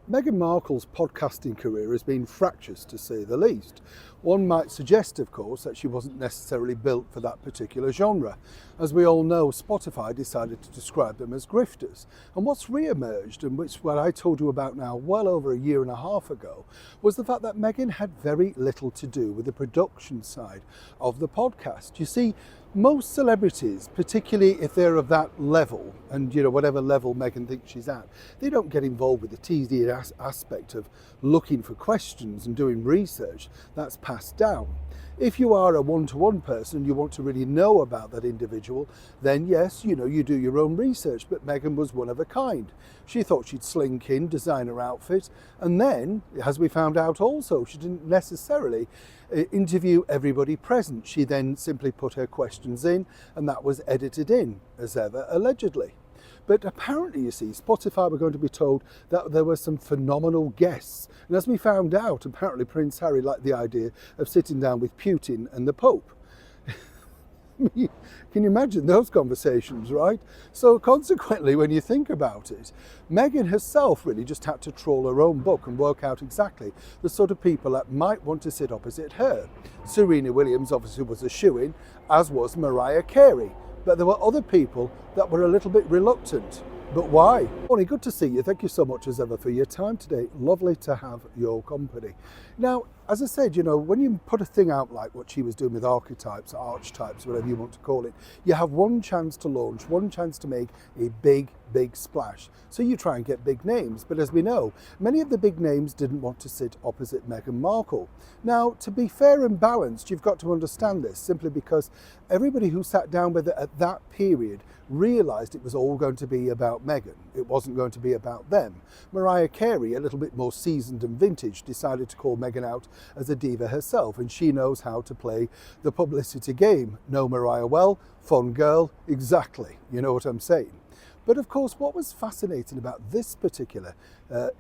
Meghan Markle's podcasting career has been fractious, to say the least. One might suggest, of course, that she wasn't necessarily built for that particular genre. As we all know, Spotify decided to describe them as grifters. And what's re-emerged, and which what I told you about now well over a year and a half ago, was the fact that Meghan had very little to do with the production side of the podcast. You see, most celebrities, particularly if they're of that level, and whatever level Meghan thinks she's at, they don't get involved with the tedious aspect of looking for questions and doing research. That's passed down. If you are a one-to-one person, you want to really know about that individual, then yes, you do your own research. But Meghan was one of a kind. She thought she'd slink in, design her outfit, and then, as we found out also, she didn't necessarily interview everybody present. She then simply put her questions in, and that was edited in, as ever, allegedly. But apparently, you see, Spotify were going to be told that there were some phenomenal guests. And as we found out, apparently Prince Harry liked the idea of sitting down with Putin and the Pope. Can you imagine those conversations, right? So consequently, when you think about it, Meghan herself really just had to trawl her own book and work out exactly the sort of people that might want to sit opposite her. Serena Williams obviously was a shoo-in, as was Mariah Carey. But there were other people that were a little bit reluctant. But why? Morning, good to see you. Thank you so much as ever for your time today. Lovely to have your company. Now, as I said, when you put a thing out like what she was doing with archetypes, archetypes, whatever you want to call it, you have one chance to launch, one chance to make a big splash. So you try and get big names. But as we know, many of the big names didn't want to sit opposite Meghan Markle. Now, to be fair and balanced, you've got to understand this, simply because everybody who sat down with her at that period realised it was all going to be about Meghan. It wasn't going to be about them. Mariah Carey, a little bit more seasoned and vintage, decided to call Meghan out as a diva herself, and she knows how to play the publicity game. Know Mariah well, fun girl, exactly. You know what I'm saying? But of course, what was fascinating about this particular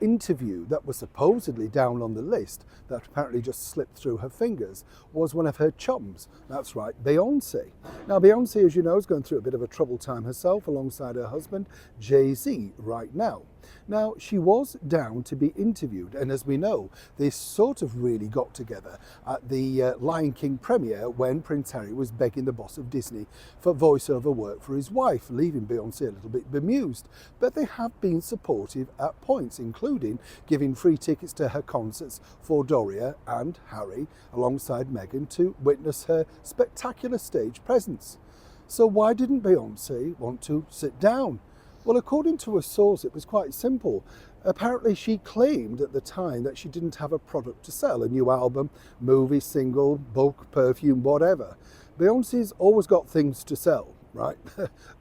interview that was supposedly down on the list, that apparently just slipped through her fingers, was one of her chums. That's right, Beyoncé. Now, Beyoncé, as you know, is going through a bit of a troubled time herself alongside her husband, Jay-Z, right now. Now, she was down to be interviewed, and as we know, they sort of really got together at the Lion King premiere when Prince Harry was begging the boss of Disney for voiceover work for his wife, leaving Beyoncé a little bit bemused. But they have been supportive at points, including giving free tickets to her concerts for Doria and Harry, alongside Meghan, to witness her spectacular stage presence. So why didn't Beyoncé want to sit down? Well, according to a source, it was quite simple. Apparently, she claimed at the time that she didn't have a product to sell, a new album, movie, single, book, perfume, whatever. Beyoncé's always got things to sell, right?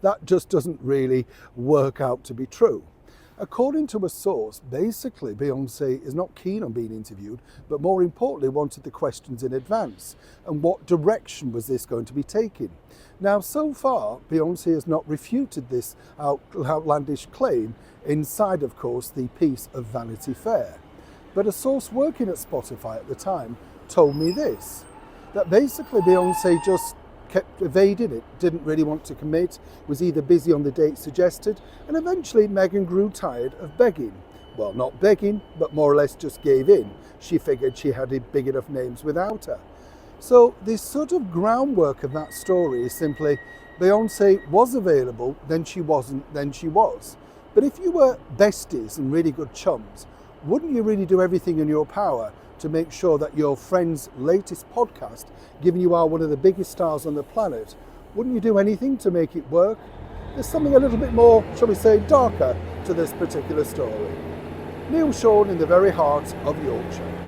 That just doesn't really work out to be true. According to a source, basically Beyoncé is not keen on being interviewed, but more importantly wanted the questions in advance. And what direction was this going to be taken? Now, so far, Beyoncé has not refuted this outlandish claim inside, of course, the piece of Vanity Fair. But a source working at Spotify at the time told me this, that basically Beyoncé just kept evading it, didn't really want to commit, was either busy on the date suggested, and eventually Meghan grew tired of begging. Well, not begging, but more or less just gave in. She figured she had big enough names without her. So this sort of groundwork of that story is simply Beyoncé was available, then she wasn't, then she was. But if you were besties and really good chums, wouldn't you really do everything in your power to make sure that your friend's latest podcast, given you are one of the biggest stars on the planet, wouldn't you do anything to make it work? There's something a little bit more, shall we say, darker to this particular story. Neil Sean in the very heart of Yorkshire.